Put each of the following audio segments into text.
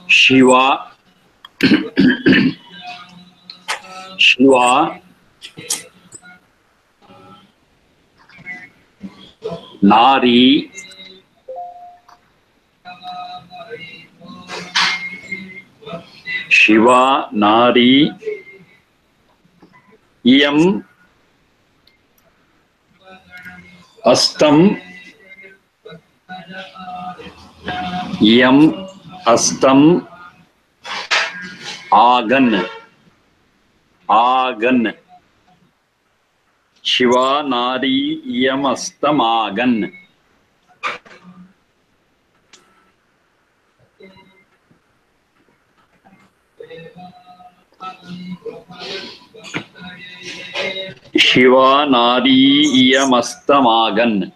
Shiva, Shiva, Nari, Shiva, Nari, Yam, Astam, Yam, Astam, Agan, Agan, Shiva, Nari, Yam, Astam, Agan. Shiva, Nari, Yam, Astam, Agan.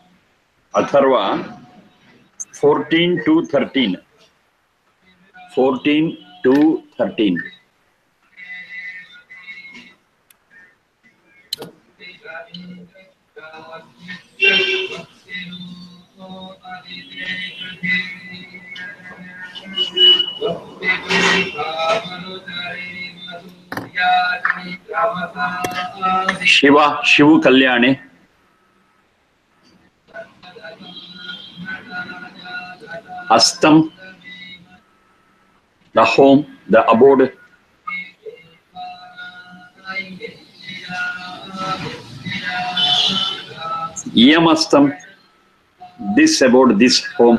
Atharva 14 to 13. 14 to 13. Shiva, Shivu Kalyani. Astam, the home, the abode. Yamastam, this abode, this home.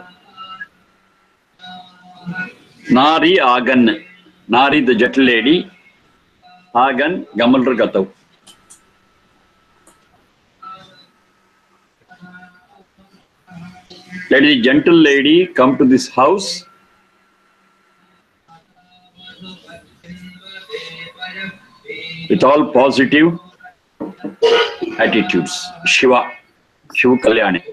Nari Agan, Nari the gentle lady, Agan Gamalra Gatav. Let the gentle lady come to this house with all positive attitudes. Shiva, Shiva Kalyani.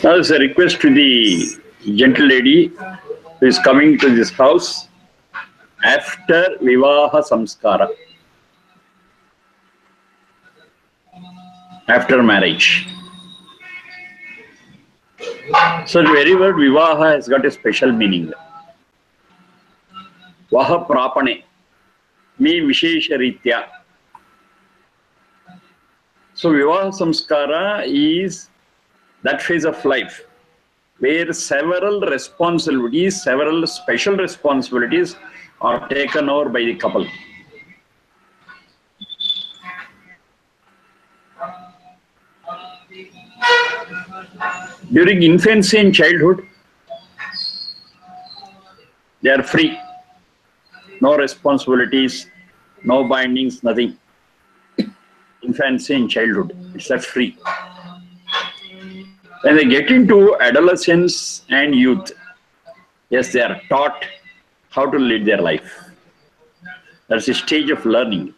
Now there's a request to the gentle lady who is coming to this house after Vivaha Samskara, after marriage. So the very word Vivaha has got a special meaning. Vaha Prapane, me Vishesha Ritya. So Vivaha Samskara is that phase of life where several responsibilities, several special responsibilities are taken over by the couple. During infancy and childhood, they are free. No responsibilities, no bindings, nothing. Infancy and childhood, it's that free. When they get into adolescence and youth, yes, they are taught how to lead their life. That's a stage of learning.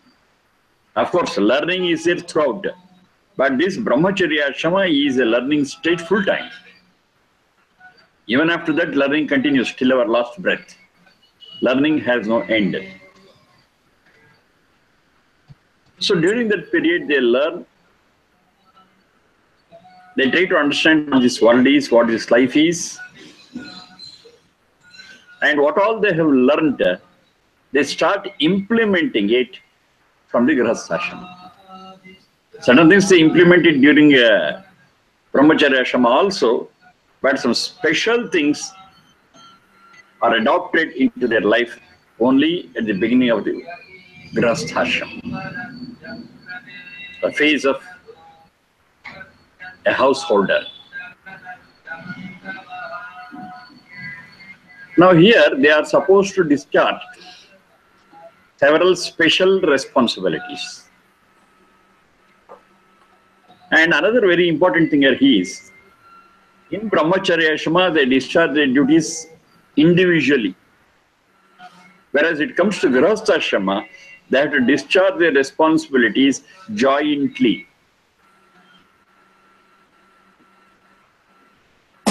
Of course, learning is there throughout. But this Brahmacharya Ashrama is a learning stage full time. Even after that, learning continues till our last breath. Learning has no end. So during that period, they learn. They try to understand what this world is, what this life is. And what all they have learned, they start implementing it from the Grihastha Ashrama. Certain things they implemented during Brahmacharya Ashrama also, but some special things are adopted into their life only at the beginning of the Grihastha Ashrama, the phase of a householder. Now here they are supposed to discharge several special responsibilities. And another very important thing here is, in Brahmacharya Ashrama, they discharge their duties individually. Whereas it comes to Grihastha Ashrama, they have to discharge their responsibilities jointly.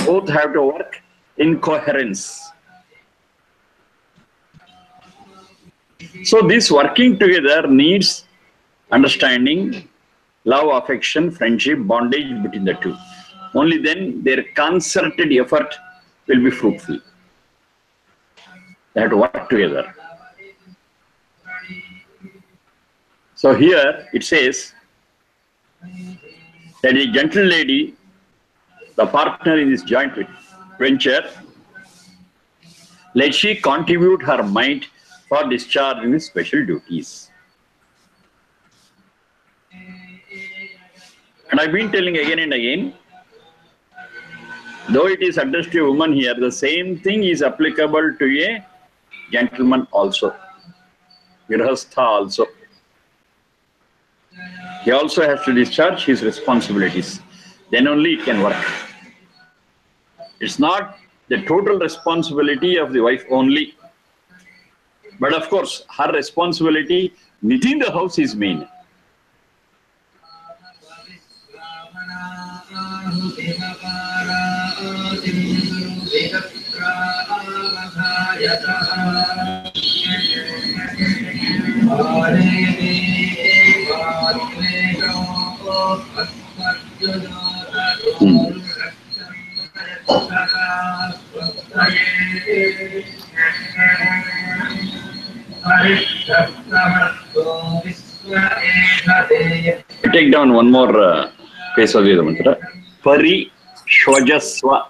Both have to work in coherence. So this working together needs understanding, love, affection, friendship, bondage between the two. Only then their concerted effort will be fruitful. They have to work together. So here it says that a gentle lady, the partner in this joint venture, let she contribute her might for discharging special duties. And I've been telling again and again, though it is addressed to a woman here, the same thing is applicable to a gentleman also, Grihastha also. He also has to discharge his responsibilities. Then only it can work. It's not the total responsibility of the wife only. But of course, her responsibility within the house is main. Take down one more piece of the mantra. Pari Shwajaswa.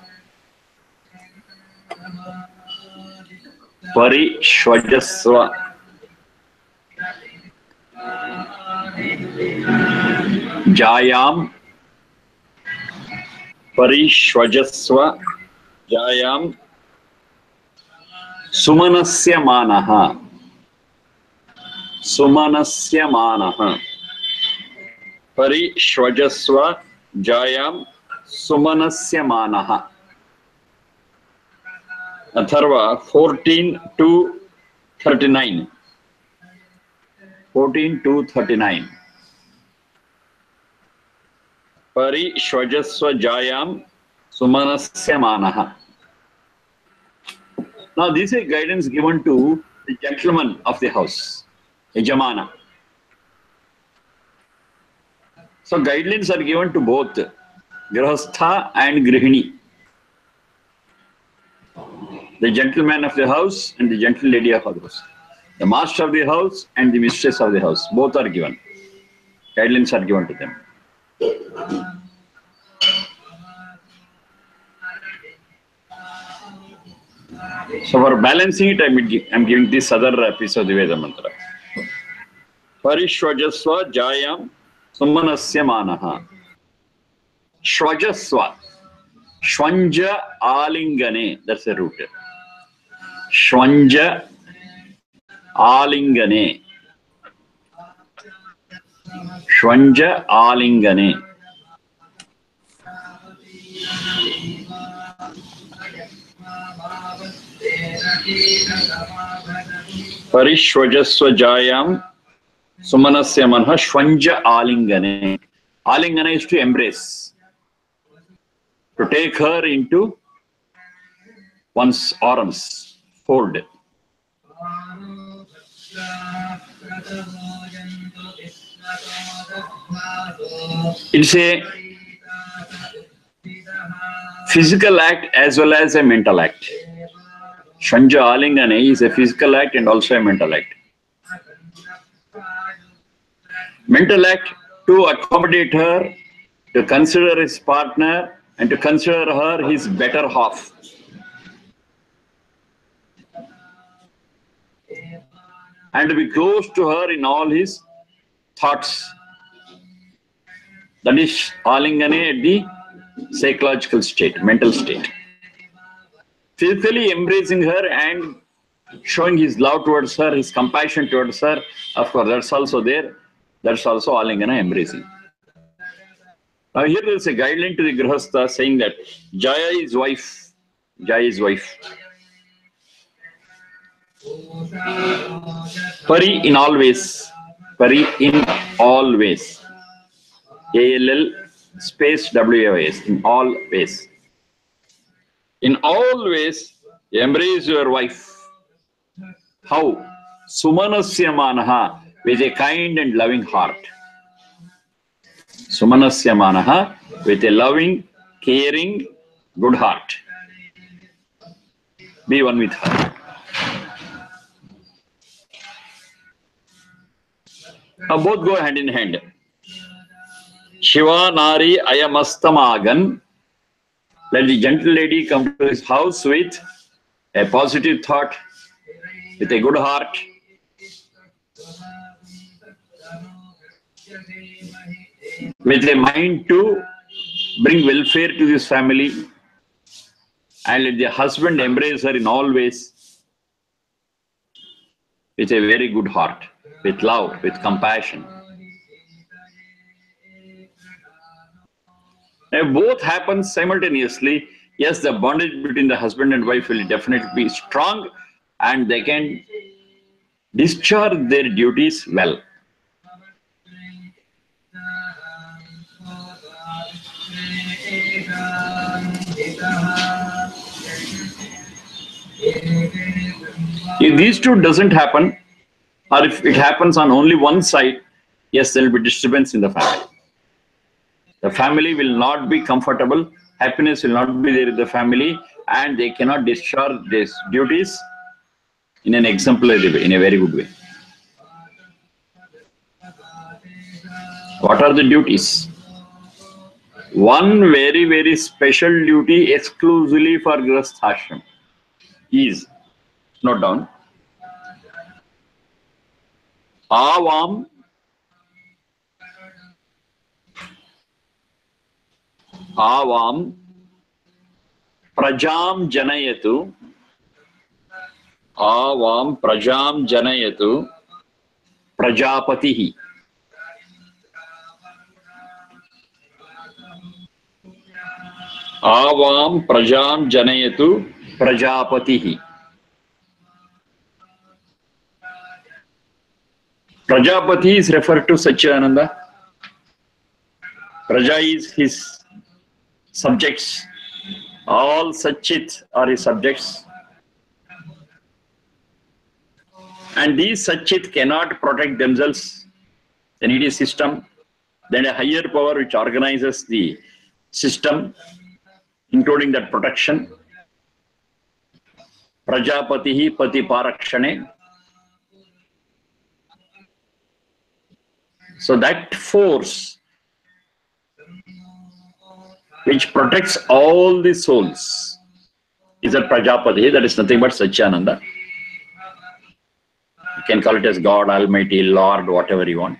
Pari Shwajaswa. Jayam. Pari Shwajaswa. Jayam. Sumanasya Manaha. Sumanasya Manaha. Pari Shwajaswa Jayam Sumanasya Manaha. Atharva 14:2-39. 14:2-39. Pari Shwajaswa Jayam Sumanasya Manaha. Now this is guidance given to the gentleman of the house, Yajamana. So guidelines are given to both Grihastha and Grihini. The gentleman of the house and the gentle lady of the house. The master of the house and the mistress of the house. Both are given. Guidelines are given to them. So for balancing it, I'm giving this other piece of the Veda mantra. Parishwajaswa Jayam Sumanasya Manaha. Shwajaswa. Shwanja Alingane. That's the root. Shwanja Alingane. Shwanja Alingane. Parishwajaswa Jayam Sumanasya Manha Shwanja Alingane. Alingane is to embrace. To take her into one's arms, fold. It's a physical act as well as a mental act. Shwanja Alingane is a physical act and also a mental act. Mental act to accommodate her, to consider his partner, and to consider her his better half. And to be close to her in all his thoughts. That is Alingane at the psychological state, mental state. Physically embracing her and showing his love towards her, his compassion towards her, of course, that's also there. That's also Alingana embracing. Now here there is a guideline to the Grihastha saying that Jaya is wife. Jaya is wife. Pari in all ways. Pari in all ways. ALL space WAS. In all ways. In all ways, embrace your wife. How? Sumanasya manaha, with a kind and loving heart. Sumanasya manaha, with a loving, caring, good heart. Be one with her. Now both go hand in hand. Shiva Nari Ayamastamagan. Let the gentle lady come to his house with a positive thought, with a good heart. With a mind to bring welfare to this family. And let the husband embrace her in all ways. With a very good heart, with love, with compassion. If both happen simultaneously, yes, the bondage between the husband and wife will definitely be strong and they can discharge their duties well. If these two doesn't happen, or if it happens on only one side, yes, there will be disturbance in the family. The family will not be comfortable, happiness will not be there in the family, and they cannot discharge their duties in an exemplary way, in a very good way. What are the duties? One very, very special duty exclusively for Grihasthashram is, note down, Avam Prajam Janayatu. Avam Prajam Janayatu Prajapatihi. Avam Prajam Janayatu Prajapatihi. Prajapati is referred to Satchidananda. Praja is his subjects. All Satchit are his subjects. And these Satchit cannot protect themselves. They need a system. Then a higher power which organizes the system, including that protection. Prajapatihi Pati Parakshane. So that force which protects all the souls is a Prajapati. That is nothing but Satchidananda. You can call it as God, Almighty, Lord, whatever you want.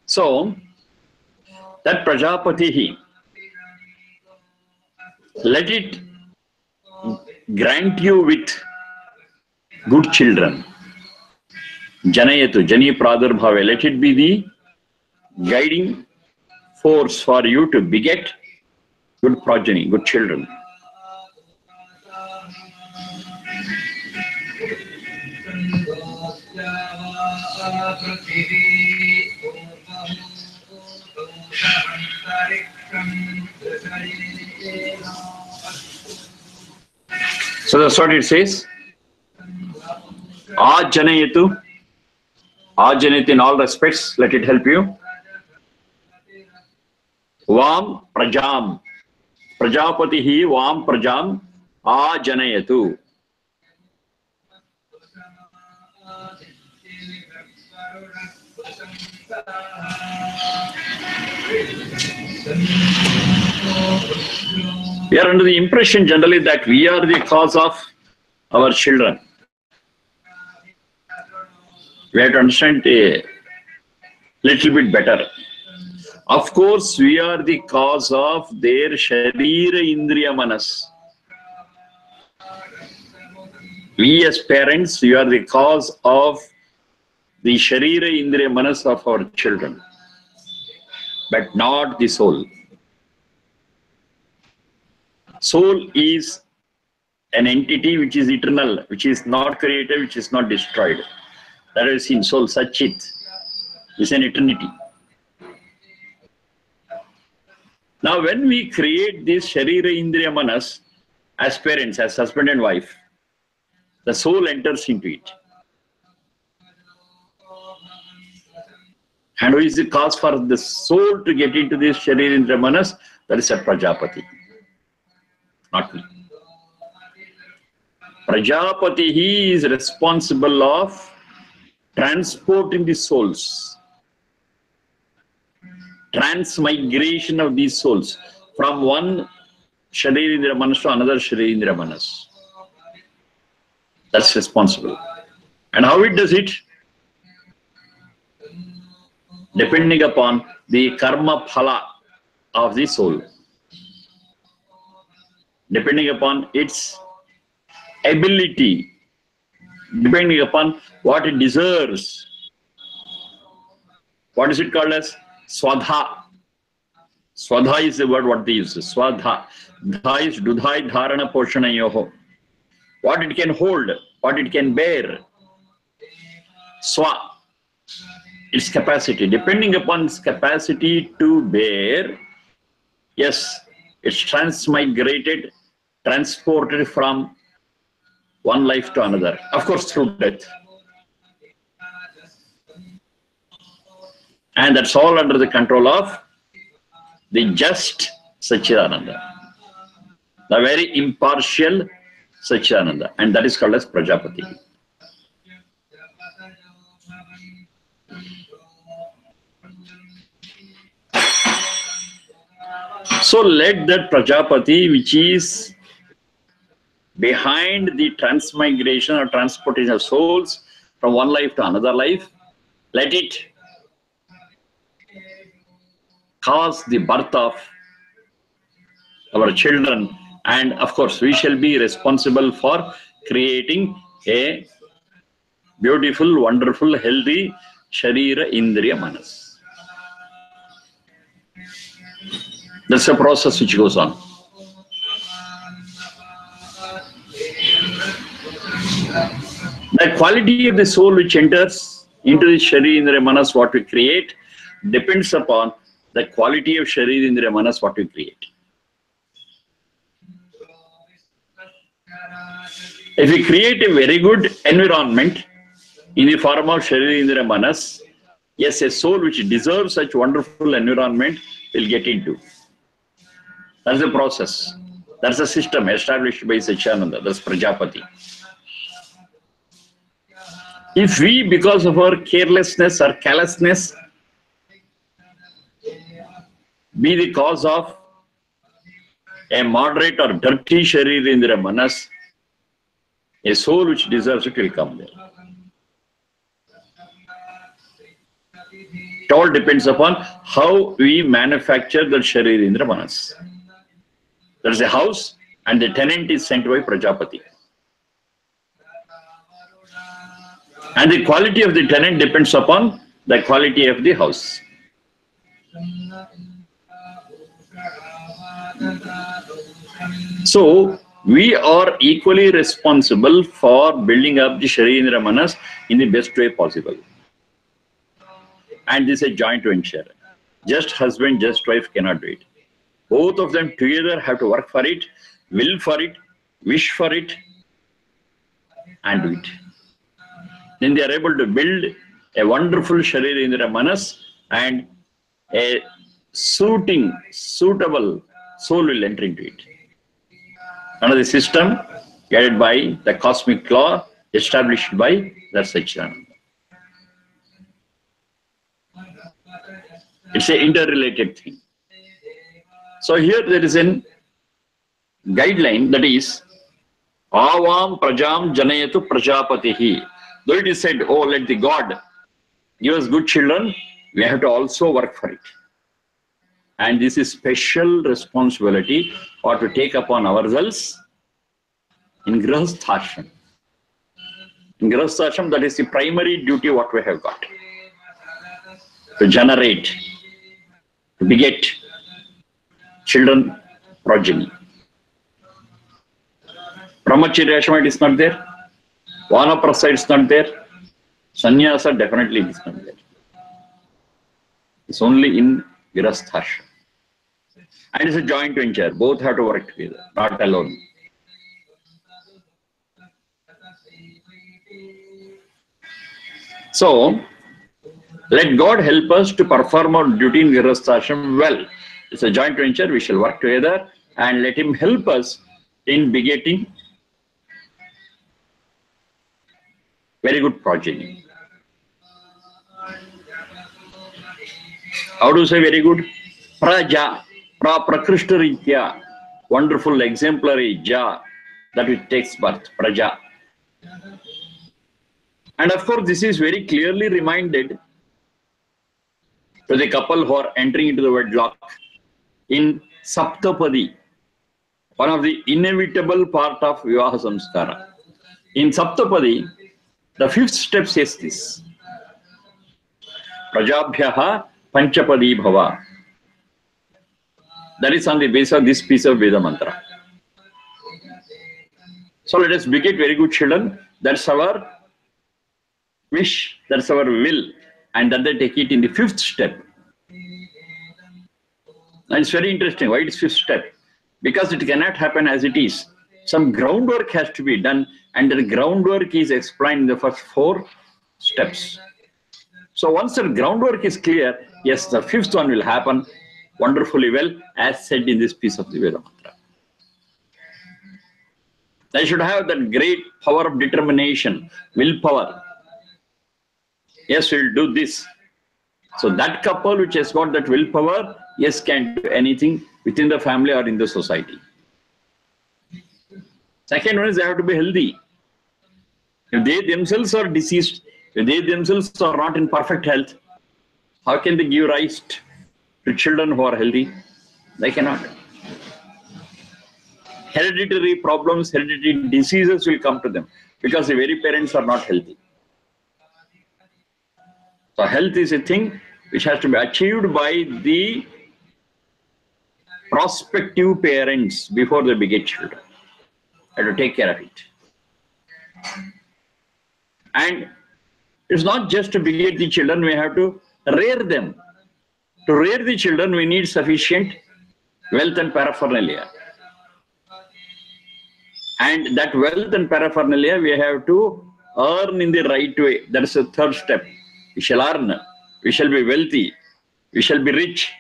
So, that Prajapati, let it grant you with good children. Janayatu, Jani Pradurbhave, let it be the guiding force for you to beget good progeny, good children. So that's what it says. Ajanayatu. Ajanayatu in all respects, let it help you. Vam Prajam. Prajapatihi Vam Prajam Ajanayatu. We are under the impression generally that we are the cause of our children. We have to understand a little bit better. Of course, we are the cause of their Sharira Indriya Manas. We as parents, we are the cause of the Sharira Indriya Manas of our children, but not the soul. Soul is an entity which is eternal, which is not created, which is not destroyed. That is in soul, Satchit is an eternity. Now, when we create this Sharira Indriya Manas as parents, as husband and wife, the soul enters into it. And who is the cause for the soul to get into this Sharira Indriya Manas? That is a Prajapati, not me. Prajapati, he is responsible of transporting the souls, transmigration of these souls from one Sharira Indriya Manas to another Sharira Indriya Manas. That's responsible. And how it does it? Depending upon the karma phala of the soul, depending upon its ability, depending upon what it deserves. What is it called as? Swadha. Swadha is the word what they use. Swadha. Dha is dudhai dharana poshana yoho. What it can hold, what it can bear. Swa, its capacity. Depending upon its capacity to bear, yes, it's transmigrated, transported from one life to another. Of course, through death. And that's all under the control of the just Satchidananda, the very impartial Satchidananda, and that is called as Prajapati. So let that Prajapati, which is behind the transmigration or transportation of souls from one life to another life, let it cause the birth of our children, and of course we shall be responsible for creating a beautiful, wonderful, healthy Sharira Indriya Manas. That's a process which goes on. The quality of the soul which enters into the Sharira Indriya Manas, what we create, depends upon the quality of Sharira Indriya Manas, what we create. If we create a very good environment in the form of Sharira Indriya Manas, yes, a soul which deserves such wonderful environment will get into. That's the process. That's a system established by Satchidananda. That's Prajapati. If we, because of our carelessness or callousness, be the cause of a moderate or dirty Sharira Indriya Manas, a soul which deserves it will come there. It all depends upon how we manufacture the Sharira Indriya Manas. There is a house and the tenant is sent by Prajapati. And the quality of the tenant depends upon the quality of the house. So, we are equally responsible for building up the Sharira Indriya Manas in the best way possible. And this is a joint venture. Just husband, just wife cannot do it. Both of them together have to work for it, will for it, wish for it, and do it. Then they are able to build a wonderful Sharira Indriya Manas, and a suitable soul will enter into it. Another system guided by the cosmic law established by the Satchidananda. It's an interrelated thing. So here there is a guideline, that is Avam Prajam Janayatu Prajapatihi. Though it is said, oh, let the God give us good children, we have to also work for it. And this is special responsibility or to take upon ourselves in Grihasthashram. In Grihasthashram, that is the primary duty what we have got. To generate, to beget children, progeny. Brahmacharya Ashrama, it is not there. Vanaprastha, it is not there. Sannyasa, definitely it is not there. It's only in Grihasthashram. And it's a joint venture. Both have to work together, not alone. So, let God help us to perform our duty in Grihasthashram well. It's a joint venture. We shall work together and let Him help us in begetting very good progeny. How to say very good? Praja, prakrishta ritya, wonderful exemplary ja, that it takes birth, praja. And of course, this is very clearly reminded to the couple who are entering into the wedlock in Saptapadi, one of the inevitable part of Vivaha Samskara. In Saptapadi, the fifth step says this: Prajabhyaha Panchapadi Bhava. That is on the basis of this piece of Veda mantra. So let us beget very good children. That's our wish, that's our will, and then they take it in the fifth step. And it's very interesting. Why it's fifth step? Because it cannot happen as it is. Some groundwork has to be done, and the groundwork is explained in the first four steps. So once the groundwork is clear, yes, the fifth one will happen wonderfully well, as said in this piece of the Veda mantra. They should have that great power of determination, willpower. Yes, we'll do this. So that couple which has got that willpower, yes, can do anything within the family or in the society. Second one is they have to be healthy. If they themselves are diseased, if they themselves are not in perfect health, how can they give rise to children who are healthy? They cannot. Hereditary problems, hereditary diseases will come to them because the very parents are not healthy. So health is a thing which has to be achieved by the prospective parents before they beget children. They have to take care of it. And it's not just to beget the children, we have to rear them. To rear the children, we need sufficient wealth and paraphernalia. And that wealth and paraphernalia we have to earn in the right way. That is the third step. We shall earn, we shall be wealthy, we shall be rich.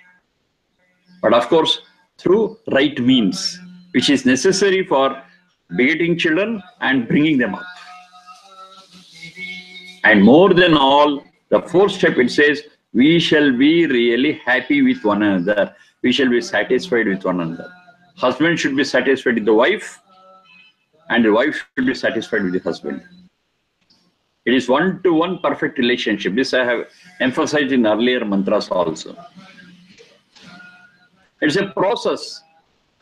But of course, through right means, which is necessary for begetting children and bringing them up. And more than all, the fourth step, it says, we shall be really happy with one another. We shall be satisfied with one another. Husband should be satisfied with the wife, and the wife should be satisfied with the husband. It is one-to-one perfect relationship. This I have emphasized in earlier mantras also. It's a process.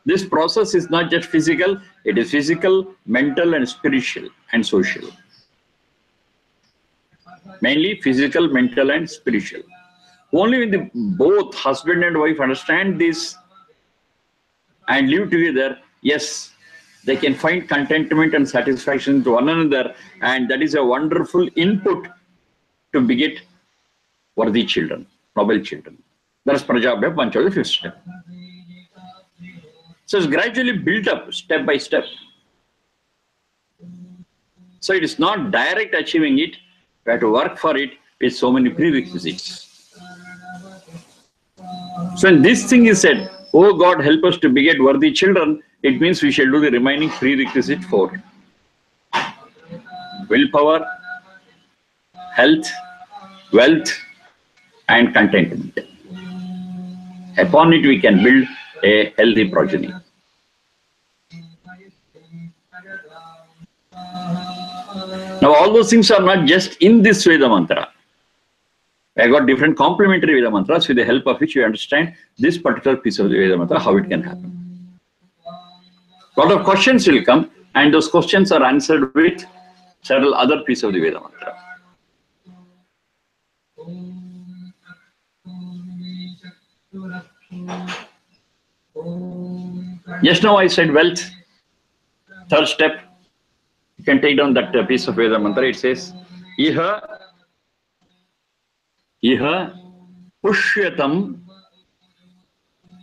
This process is not just physical, it is physical, mental, and spiritual, and social. Mainly physical, mental, and spiritual. Only when the both husband and wife understand this and live together, yes, they can find contentment and satisfaction to one another, and that is a wonderful input to beget worthy children, noble children. That is Prajabhya Panchava, the fifth step. So it's gradually built up step by step. So it is not direct achieving it, we have to work for it with so many prerequisites. So when this thing is said, oh God, help us to beget worthy children, it means we shall do the remaining prerequisite four. Willpower, health, wealth, and contentment. Upon it we can build a healthy progeny. Now all those things are not just in this Veda mantra. I got different complementary Veda mantras with the help of which you understand this particular piece of the Veda mantra, how it can happen. A lot of questions will come, and those questions are answered with several other pieces of the Veda mantra. Just now I said wealth. Third step, you can take down that piece of Veda mantra. It says, Iha Pushyatam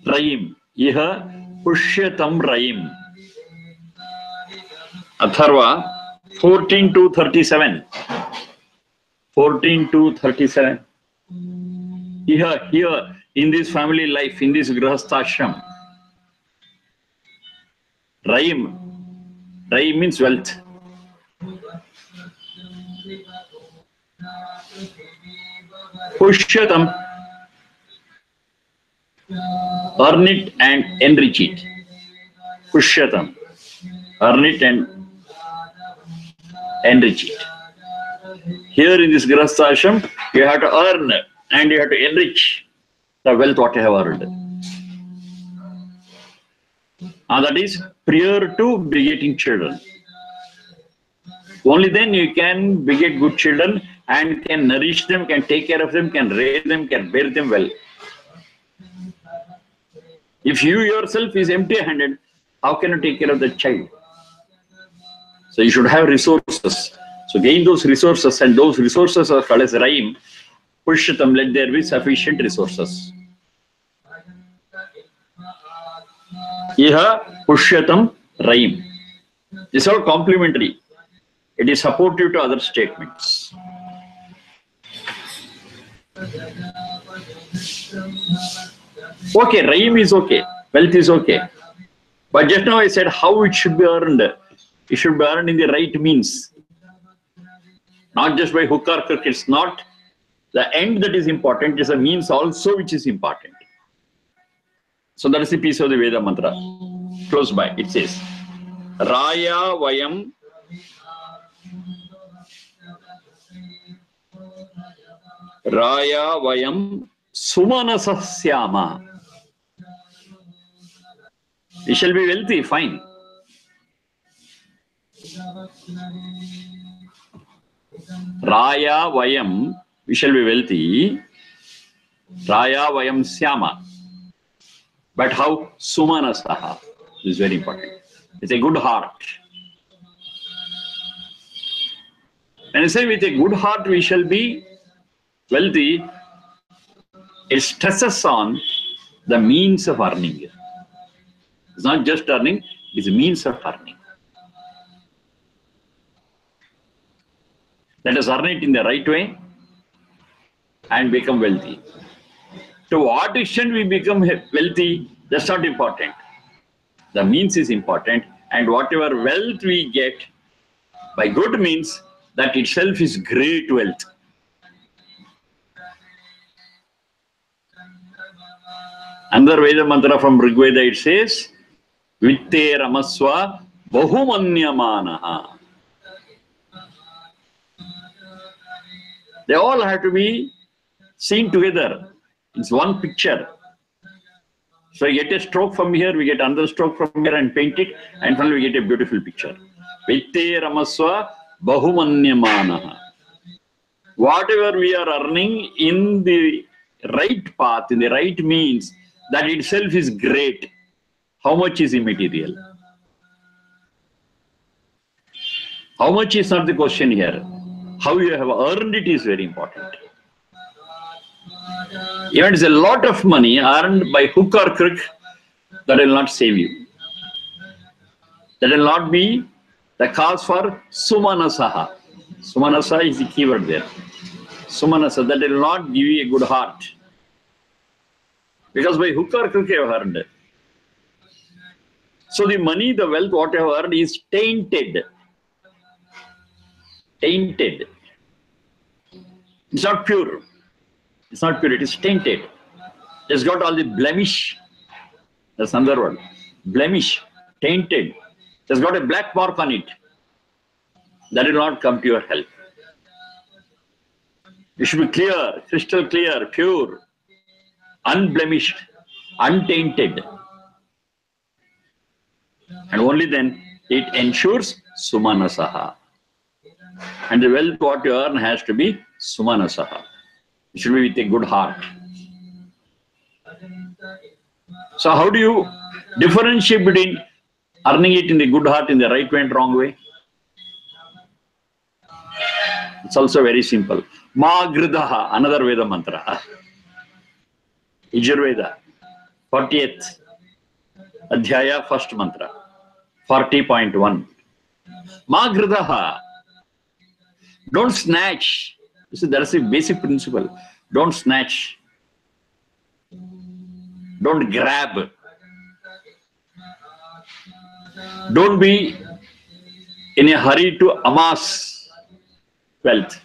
Raim. Iha Pushyatam Raim. Atharva 14 to 37. 14 to 37. Here, in this family life, in this grahasthashram, Raim means wealth. Pushyatam, earn it and enrich it. Pushyatam, earn it and enrich it. Here in this grahasthashram, you have to earn and you have to enrich the wealth what you have earned. And that is prior to begetting children. Only then you can beget good children and can nourish them, can take care of them, can raise them, can bear them well. If you yourself is empty-handed, how can you take care of the child? So you should have resources. So gain those resources, and those resources are called as Raim. Pushyatam, let there be sufficient resources. Iha Pushyatam Raim. This is all complementary. It is supportive to other statements. Okay, Raim is okay. Wealth is okay. But just now I said how it should be earned. It should be earned in the right means. Not just by hook or crook. It's not the end that is important. It's a means also which is important. So that is the piece of the Veda mantra. Close by. It says, Raya Vayam Sumanasasya. We shall be wealthy, fine. Raya Vayam, we shall be wealthy. Raya Vayam Syama. But how? Sumanasaha. This is very important. It's a good heart. And I say with a good heart we shall be wealthy. It stresses on the means of earning. It's not just earning, it's a means of earning. Let us earn it in the right way and become wealthy. To what extent we become wealthy, that's not important. The means is important, and whatever wealth we get by good means, that itself is great wealth. Another Veda mantra from Rig Veda, it says, Vitte Ramaswa Bahumanyamanaha. They all have to be seen together. It's one picture. So you get a stroke from here, we get another stroke from here and paint it, and finally we get a beautiful picture. Vitte Ramaswa Bahumanyamanaha. Whatever we are earning in the right path, in the right means, that itself is great. How much is immaterial? How much is not the question here. How you have earned it is very important. Even it's a lot of money earned by hook or crook, that will not save you. That will not be the cause for Sumanasaha. Sumanasa is the keyword there. Sumanasa, that will not give you a good heart. Because by hook or crook you have earned it. So the money, the wealth, what you have earned is tainted. Tainted. It's not pure. It's not pure, it is tainted. It's got all the blemish. That's another word. Blemish, tainted. It's got a black mark on it. That will not come to your help. You should be clear, crystal clear, pure, unblemished, untainted. And only then it ensures Sumanasaha. And the wealth what you earn has to be Sumanasaha. It should be with a good heart. So how do you differentiate between earning it in the good heart, in the right way and wrong way? It's also very simple. Ma Gridaha, another Veda mantra. Yajurveda, 40th Adhyaya, first mantra, 40.1. Ma Gridaha, don't snatch. You see, that's a basic principle. Don't snatch. Don't grab. Don't be in a hurry to amass wealth.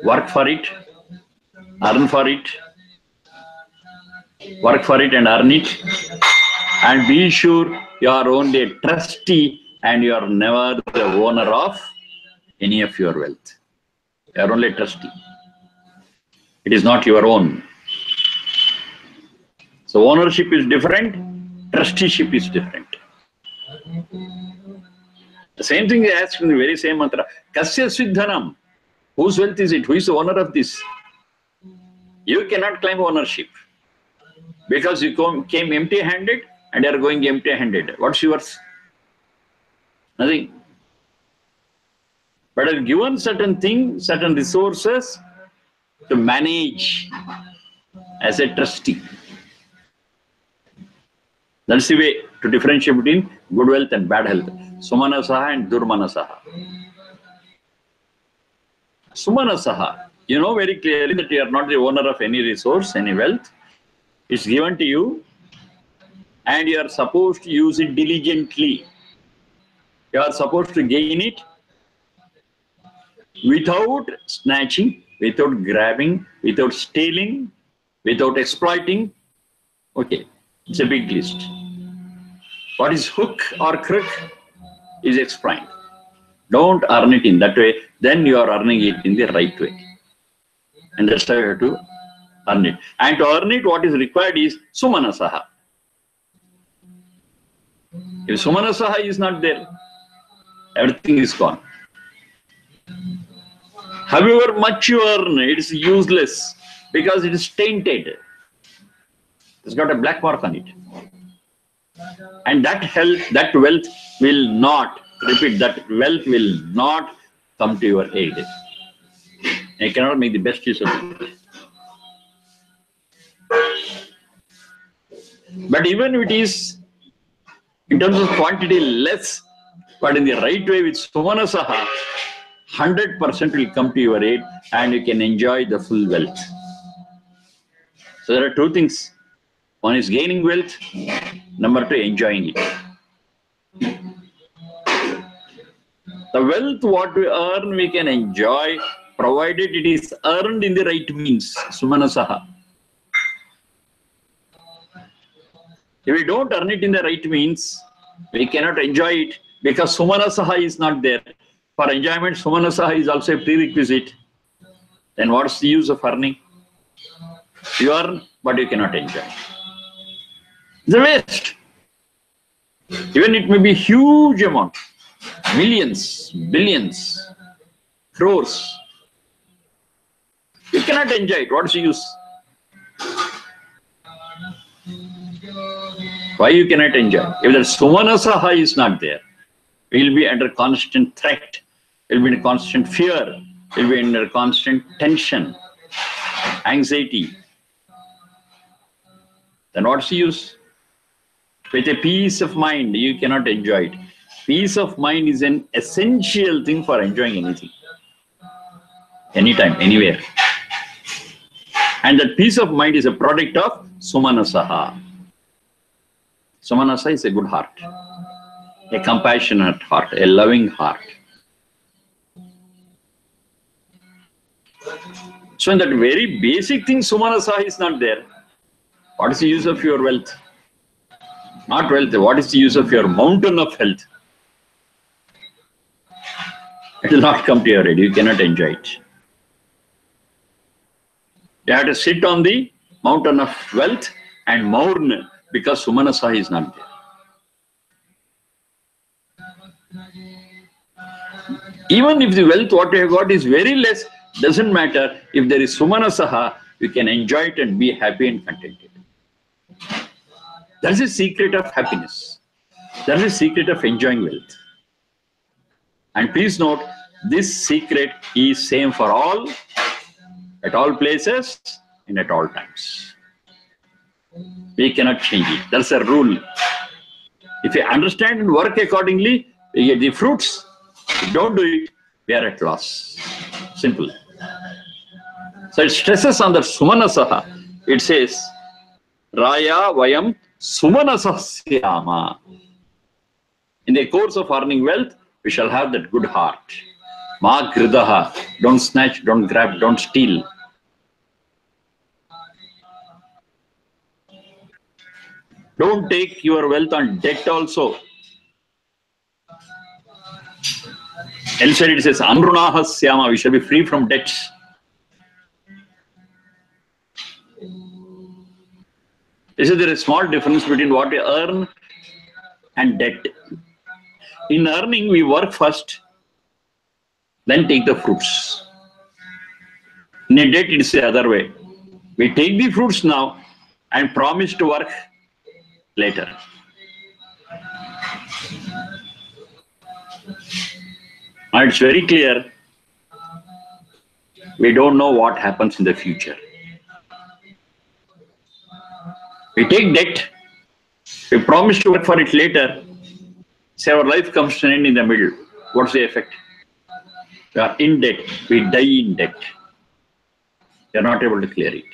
Work for it, earn for it, work for it and earn it, and be sure you are only a trustee and you are never the owner of any of your wealth. You are only a trustee. It is not your own. So ownership is different, trusteeship is different. The same thing they ask in the very same mantra. Kasya Siddhanam. Whose wealth is it? Who is the owner of this? You cannot claim ownership because you came empty-handed and you are going empty-handed. What's yours? Nothing. But are given certain things, certain resources to manage as a trustee. That's the way to differentiate between good wealth and bad health. Sumanasaha and Durmanasaha. Sumanasaha, you know very clearly that you are not the owner of any resource, any wealth. It's given to you and you are supposed to use it diligently. You are supposed to gain it without snatching, without grabbing, without stealing, without exploiting. Okay, it's a big list. What is hook or crook is explained. Don't earn it in that way, then you are earning it in the right way. And that's how you have to earn it. And to earn it, what is required is Sumanasaha. If Sumanasaha is not there, everything is gone. However much you earn, it is useless because it is tainted. It's got a black mark on it. And that wealth will not, repeat, that wealth will not come to your aid. You cannot make the best use of it. But even if it is, in terms of quantity, less, but in the right way with Sumanasaha, 100% will come to your aid and you can enjoy the full wealth. So there are two things. One is gaining wealth, number two, enjoying it. The wealth what we earn, we can enjoy, provided it is earned in the right means, Sumanasaha. If we don't earn it in the right means, we cannot enjoy it because Sumanasaha is not there. For enjoyment, Sumanasaha is also a prerequisite. Then what's the use of earning? You earn, but you cannot enjoy. It's a waste. Even it may be huge amount, millions, billions, crores. You cannot enjoy it. What's the use? Why you cannot enjoy? If the Sumanasaha is not there, we will be under constant threat, we will be in constant fear, we will be under constant tension, anxiety. Then what's the use? With a peace of mind, you cannot enjoy it. Peace of mind is an essential thing for enjoying anything. Anytime, anywhere. And that peace of mind is a product of Sumanasaha. Sumanasaha is a good heart, a compassionate heart, a loving heart. So in that very basic thing, Sumanasaha is not there. What is the use of your wealth? Not wealth, what is the use of your mountain of health? It will not come to your aid. You cannot enjoy it. You have to sit on the mountain of wealth and mourn because Sumanasa is not there. Even if the wealth what you have got is very less, doesn't matter. If there is Sumanasaha, you can enjoy it and be happy and contented. That's the secret of happiness. That's the secret of enjoying wealth. And please note, this secret is same for all, at all places, and at all times. We cannot change it. That's a rule. If you understand and work accordingly, we get the fruits. If you don't do it, we are at loss. Simple. So it stresses on the Sumanasaha. It says, Raya Vayam Sumanasasya. In the course of earning wealth, we shall have that good heart. Ma Kridaha. Don't snatch, don't grab, don't steal. Don't take your wealth on debt also. Elsewhere it says, Anrunaha Syama. We shall be free from debts. This is there is a small difference between what we earn and debt. In earning, we work first, then take the fruits. In a debt, it's the other way. We take the fruits now and promise to work later. And it's very clear, we don't know what happens in the future. We take debt, we promise to work for it later, say our life comes to an end in the middle. What's the effect? We are in debt, we die in debt. We are not able to clear it.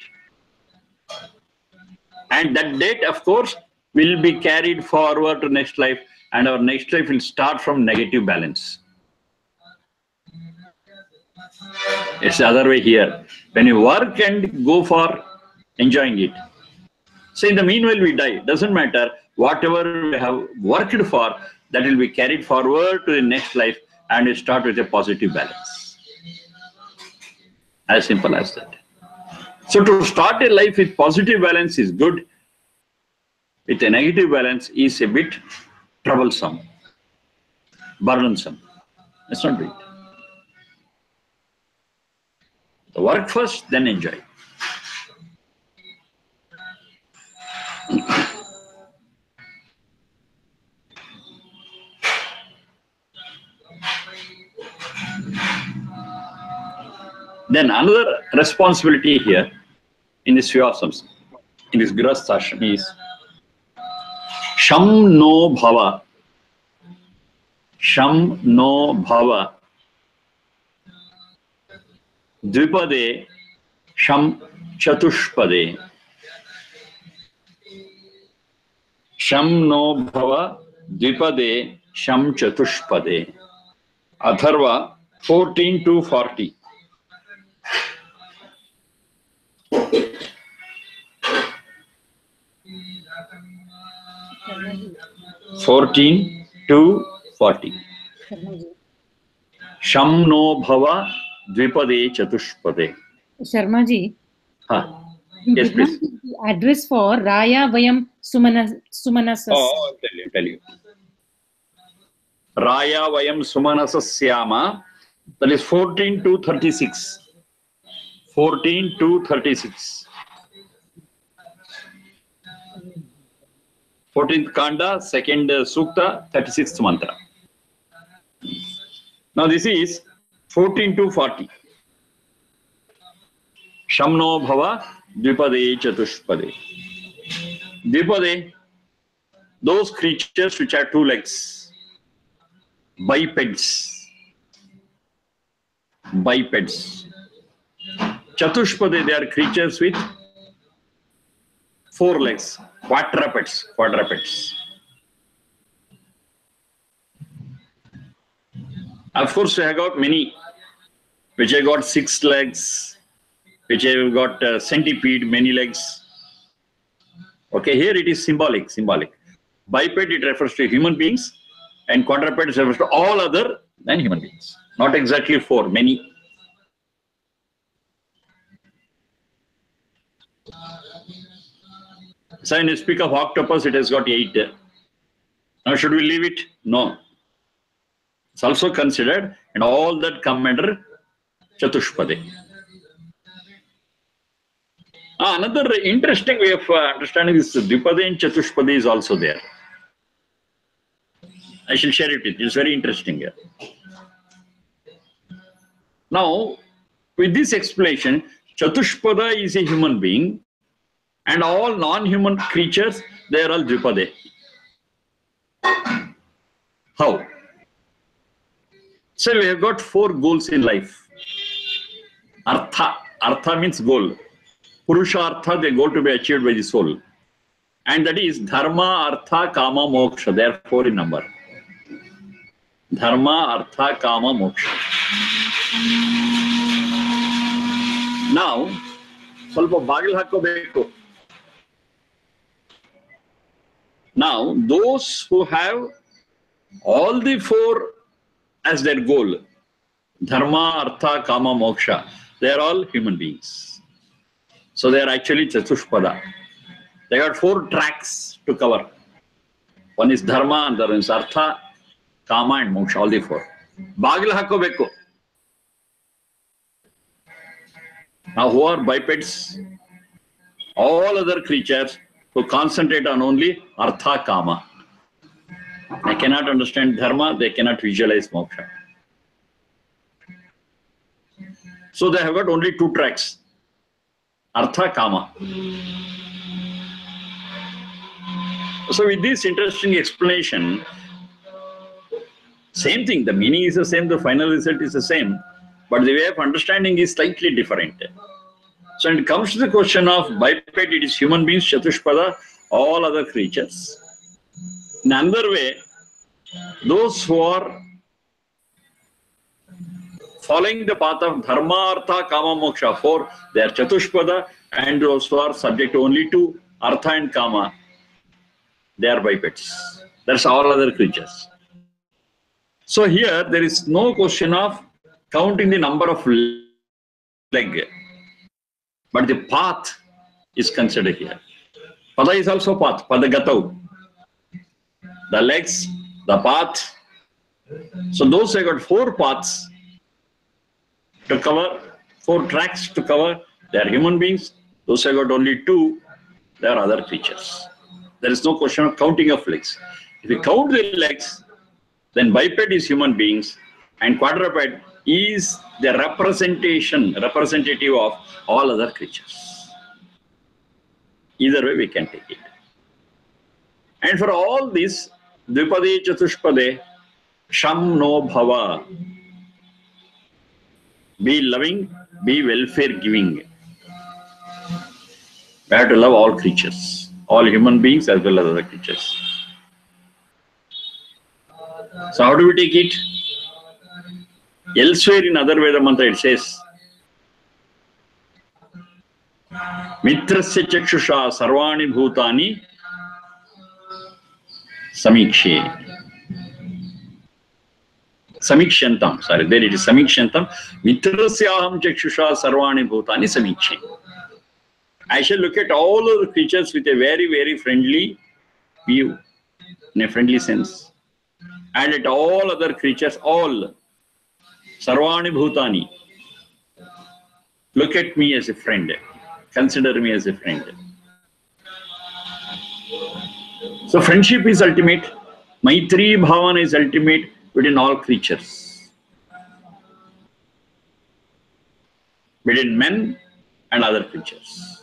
And that debt, of course, will be carried forward to next life, and our next life will start from negative balance. It's the other way here. When you work and go for enjoying it, so in the meanwhile we die. Doesn't matter. Whatever we have worked for, that will be carried forward to the next life, and we start with a positive balance. As simple as that. So to start a life with positive balance is good. With a negative balance is a bit troublesome, burdensome. Let's not do it. So work first, then enjoy. Then another responsibility here in this Vyasams, in this Grahasthashram is Sham no Bhava. Sham no Bhava. Dvipade Sham Chatushpade. Sham no Bhava Dvipade Sham Chatushpade. Atharva 14 to 40. 14 to 40. Sham no Bhava Dvipade Chatushpade. Sharma ji. Yes, please. The address for Raya Vayam Sumanasas. Oh, I'll tell you. Raya Vayam Sumanasasyama. That is 14 to 36. 14 to 36. 14th Kanda, 2nd Sukta, 36th Mantra. Now this is 14 to 40. Shamno Bhava Dvipade Chatushpade. Dvipade, those creatures which have two legs, bipeds. Bipeds. Chatushpade, they are creatures with four legs, quadrupeds. Quadrupeds. Of course, we have got many, which have got 6 legs, which have got centipede, many legs. Okay, here it is symbolic. Biped, it refers to human beings, and quadruped refers to all other than human beings. Not exactly 4, many. So when you speak of octopus, it has got 8. Now should we leave it? No. It's also considered, and all that come under Chatushpade. Another interesting way of understanding this Dvipade and Chatushpade is also there. I shall share it with you. It's very interesting. Now, with this explanation, Chatushpada is a human being, and all non-human creatures, they are all Dvipade. How? So we have got 4 goals in life. Artha. Artha means goal. Purushartha, the goal to be achieved by the soul. And that is Dharma, Artha, Kama, Moksha. They are 4 in number. Dharma, Artha, Kama, Moksha. Now, ಸ್ವಲ್ಪ ಬಾಗಿಲು ಹಾಕೋಬೇಕು. Now, those who have all the 4 as their goal, Dharma, Artha, Kama, Moksha, they are all human beings. So they are actually Chatushpada. They got 4 tracks to cover. One is Dharma, and the other is Artha, Kama, and Moksha, all the 4. Bagilu hakobeku. Now, who are bipeds? All other creatures who concentrate on only Artha, Kama. They cannot understand Dharma, they cannot visualize Moksha. So they have got only 2 tracks. Artha, Kama. So with this interesting explanation, same thing, the meaning is the same, the final result is the same, but the way of understanding is slightly different. So when it comes to the question of biped, it is human beings, Chatushpada, all other creatures. In another way, those who are following the path of Dharma, Artha, Kama, Moksha, 4, they are Chatushpada, and those who are subject only to Artha and Kama, they are bipeds. That's all other creatures. So here there is no question of counting the number of legs, but the path is considered here. Pada is also path, Padagatau. The legs, the path. So those have got 4 paths to cover, 4 tracks to cover. They are human beings. Those have got only 2, they are other creatures. There is no question of counting of legs. If you count the legs, then biped is human beings, and quadruped is the representative of all other creatures. Either way we can take it. And for all this, Dvipade, Chatushpade, Sham no Bhava. Be loving, be welfare giving. We have to love all creatures, all human beings as well as other creatures. So how do we take it? Elsewhere in other Veda mantra it says, Mitrasya chakshusha sarvani bhutani samikshe. Samikshantam, sorry, there it is Samikshantam. Mitrasyaham chakshusha sarvani bhutani samikshe. I shall look at all other creatures with a very, very friendly view, in a friendly sense. And at all other creatures, all sarvani bhutani, look at me as a friend, consider me as a friend. So friendship is ultimate, Maitri Bhavana is ultimate between all creatures, between men and other creatures.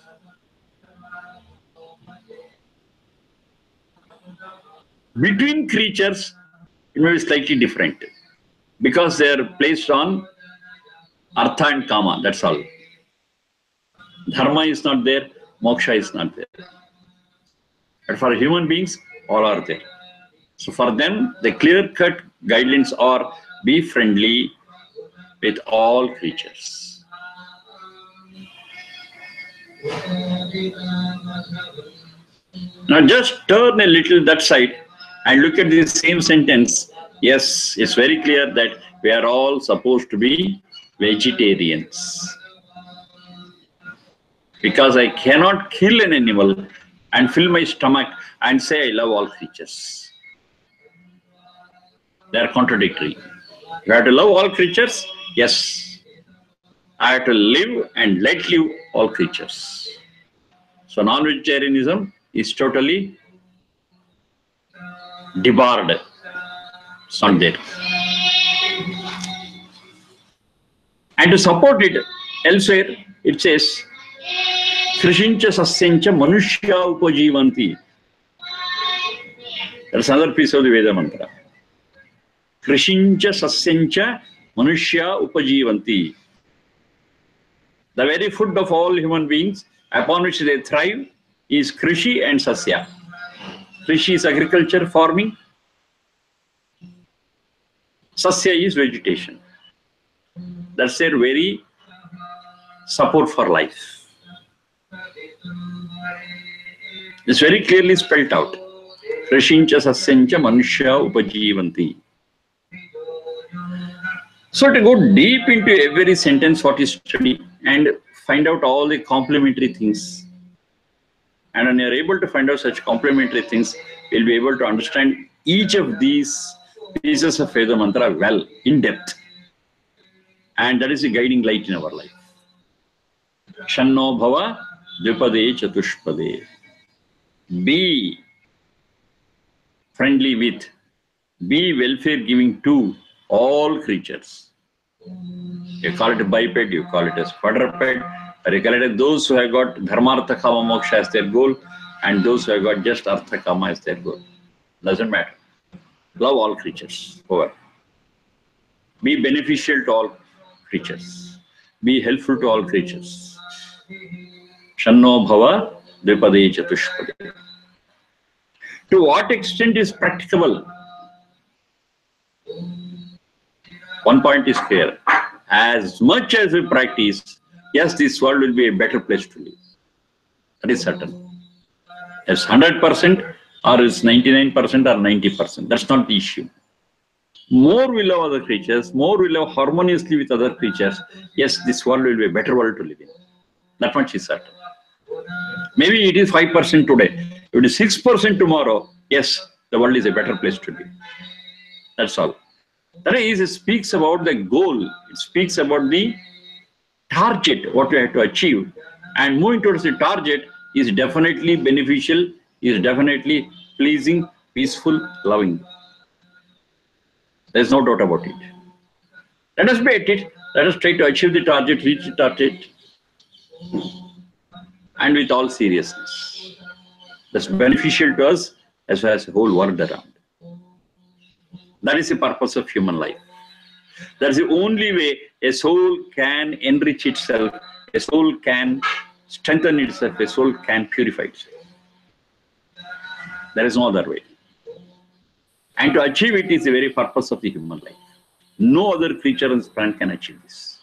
Between creatures, it may be slightly different because they are placed on Artha and Kama, that's all. Dharma is not there, Moksha is not there. But for human beings, all are there. So for them, the clear-cut guidelines are be friendly with all creatures. Now just turn a little that side and look at the same sentence Yes, it's very clear that we are all supposed to be vegetarians. Because I cannot kill an animal and fill my stomach and say I love all creatures. They are contradictory. You have to love all creatures. Yes, I have to live and let live all creatures. So non-vegetarianism is totally debarred. It's not there. And to support it, elsewhere it says, Krishincha Sasyancha Manushya Upajivanti. That's another piece of the Veda mantra. Krishincha Sasyancha Manushya Upajivanti. The very food of all human beings upon which they thrive is Krishi and Sasya. Krishi is agriculture, farming. Sasya is vegetation. That's their very support for life. It's very clearly spelled out. Krishincha Sasyancha Manushya Upajivanti. So to go deep into every sentence what is studied and find out all the complementary things. And when you are able to find out such complementary things, you'll be able to understand each of these pieces of Veda mantra well, in depth. And that is the guiding light in our life. Shanno bhava dvipade chatushpade. Be friendly with, be welfare giving to all creatures. You call it a biped, you call it as quadruped, or you call it as those who have got dharmartha kama moksha as their goal, and those who have got just artha kama as their goal. Doesn't matter. Love all creatures. Over. Be beneficial to all creatures. Be helpful to all creatures. Shanno bhava dvipade chatushpade. To what extent is practicable? One point is clear. As much as we practice, yes, this world will be a better place to live. That is certain. It's 100% or it's 99% or 90%. That's not the issue. More we love other creatures, more we love harmoniously with other creatures, yes, this world will be a better world to live in. That much is certain. Maybe it is 5% today. If it is 6% tomorrow, yes, the world is a better place to live. That's all. That is, it speaks about the goal. It speaks about the target, what we have to achieve. And moving towards the target is definitely beneficial, is definitely pleasing, peaceful, loving. There's no doubt about it. Let us be at it. Let us try to achieve the target, reach the target, and with all seriousness. That's beneficial to us as well as the whole world around. That is the purpose of human life. That's the only way a soul can enrich itself, a soul can strengthen itself, a soul can purify itself. There is no other way. And to achieve it is the very purpose of the human life. No other creature on this planet can achieve this.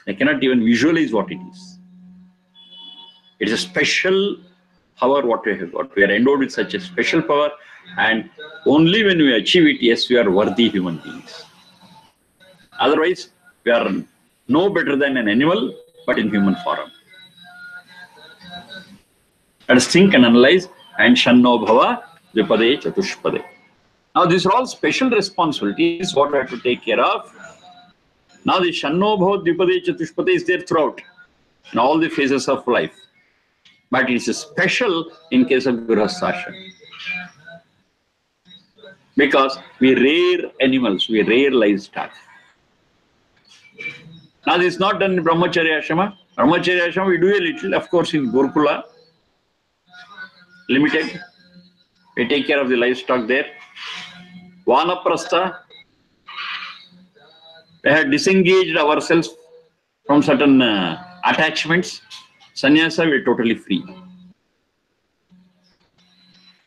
They cannot even visualize what it is. It is a special power what we have got. We are endowed with such a special power, and only when we achieve it, yes, we are worthy human beings. Otherwise, we are no better than an animal, but in human form. Let us think and analyze, and Shanno bhava dvipade chatushpade. Now, these are all special responsibilities what we have to take care of. Now, the Shanno bhava dvipade chatushpade is there throughout, in all the phases of life. But it is special in case of Grihasthashram. Because we rear animals, we rear livestock. Now, this is not done in Brahmacharya Ashrama. Brahmacharya Ashrama, we do a little, of course, in Gurukula, limited. We take care of the livestock there. Vanaprastha, we have disengaged ourselves from certain attachments. Sannyasa, we are totally free.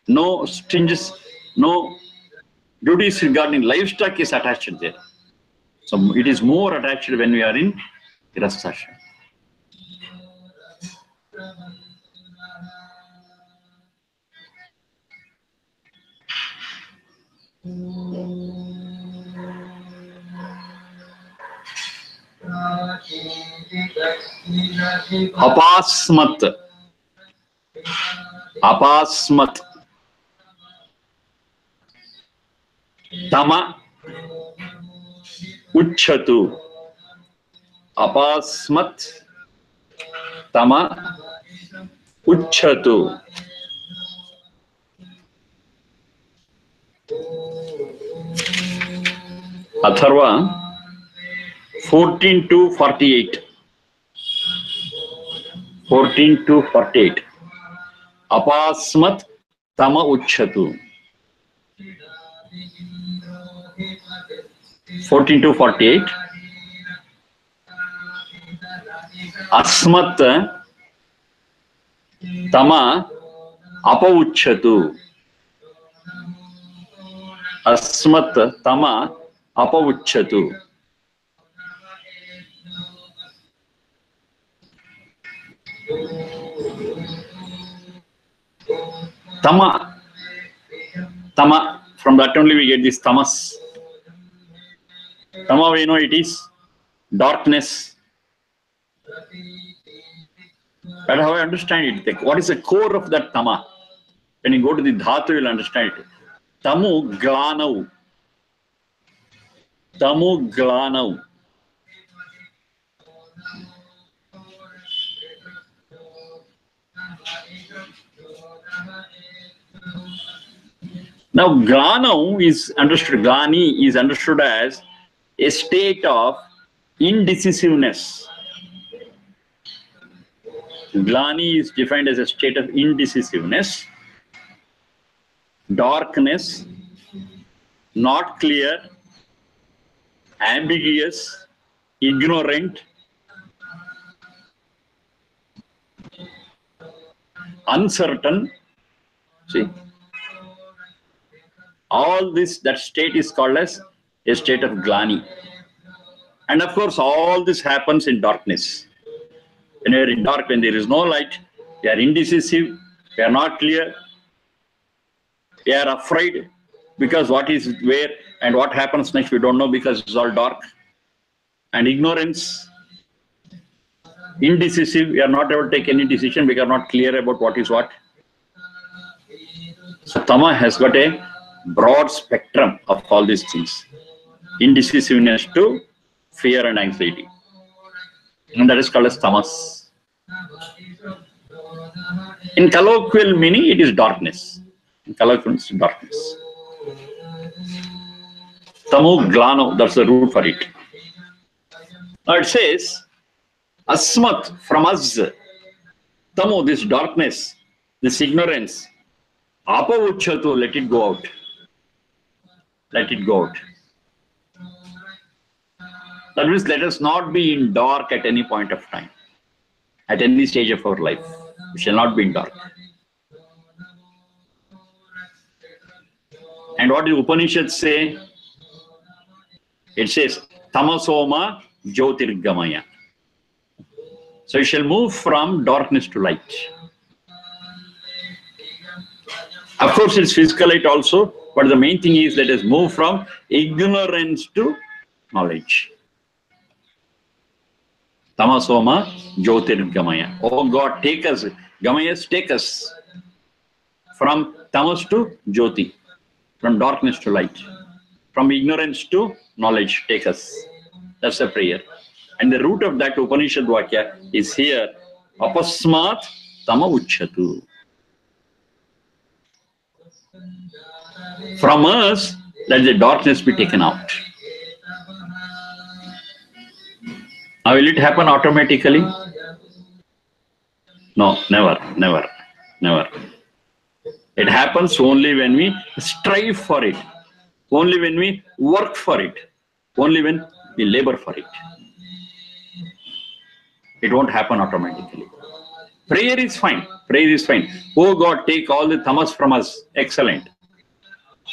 No strings, no duties regarding livestock is attached there. So it is more attached when we are in Grihasthashram. Apasmat. Apasmat. Tama uchchatu. Apasmat tama uchchatu. Atharva 14 to 48. 14 to 48. Apasmat tama uchchatu. 14 to 48. Asmat tama apaucchatu. Asmat tama apaucchatu. Tama. Tama. From that only we get this tamas. Tama, we know it is darkness. But how I understand it? What is the core of that tama? When you go to the dhatu, you will understand it. Tamu glanau. Tamu glanau. Now, glanau is understood, glani is understood as a state of indecisiveness. Glani is defined as a state of indecisiveness, darkness, not clear, ambiguous, ignorant, uncertain. See, all this, that state is called as a state of glani. And of course, all this happens in darkness. When you are in dark, when there is no light, you are indecisive, you are not clear, you are afraid because what is where and what happens next we don't know because it's all dark. And ignorance, indecisive, we are not able to take any decision, we are not clear about what is what. So Tama has got a broad spectrum of all these things. Indecisiveness to fear and anxiety. And that is called as tamas. In colloquial meaning, it is darkness. In colloquial, it's darkness. Tamu glano, that's the root for it. Now it says, asmat, from us. Tamu, this darkness, this ignorance. Apavachatu, let it go out. Let it go out. That means let us not be in dark at any point of time. At any stage of our life. We shall not be in dark. And what did Upanishads say? It says, Tamasoma Jyotirgamaya. So you shall move from darkness to light. Of course, it's physical light also, but the main thing is let us move from ignorance to knowledge. Tamasoma Jyotirgamaya. Oh God, take us, Gamayas, take us from tamas to Jyoti, from darkness to light, from ignorance to knowledge, take us. That's a prayer. And the root of that Upanishad Vakya is here, Apasmat Tama Uchchatu. From us, let the darkness be taken out. Now, will it happen automatically? No, never, never, never. It happens only when we strive for it, only when we work for it, only when we labor for it. It won't happen automatically. Prayer is fine. Prayer is fine. Oh God, take all the tamas from us. Excellent.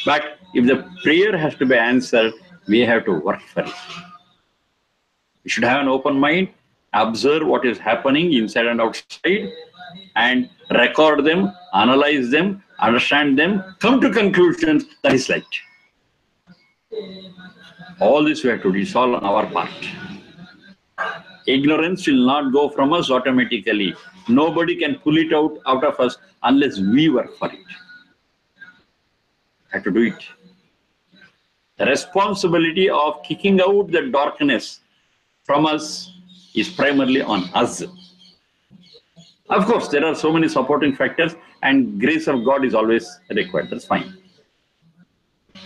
But if the prayer has to be answered, we have to work for it. We should have an open mind, observe what is happening inside and outside, and record them, analyze them, understand them, come to conclusions. That is light. All this we have to do. It's all on our part. Ignorance will not go from us automatically. Nobody can pull it out of us unless we work for it. Have to do it. The responsibility of kicking out the darkness from us is primarily on us. Of course, there are so many supporting factors, and grace of God is always required. That's fine.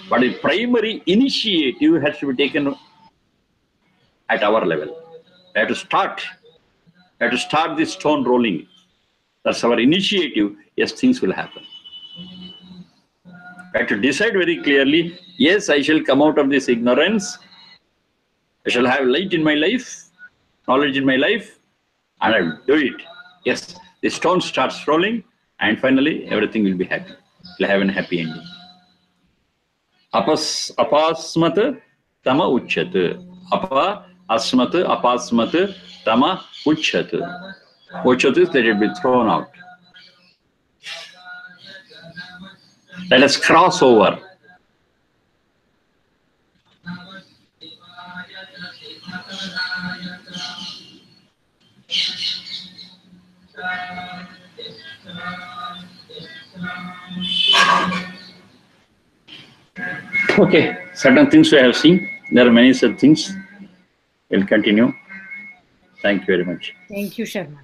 But the primary initiative has to be taken at our level. We have to start. We have to start the stone rolling. That's our initiative. Yes, things will happen. We have to decide very clearly, yes, I shall come out of this ignorance. I shall have light in my life, knowledge in my life, and I will do it. Yes, the stone starts rolling, and finally everything will be happy. We'll have a happy ending. Apasmat tama uchyat. Apa asmat apasmat tama uchyat. Uchyat is let it be thrown out. Let us cross over. Okay, certain things we have seen. There are many such things. We'll continue. Thank you very much. Thank you, Sharma.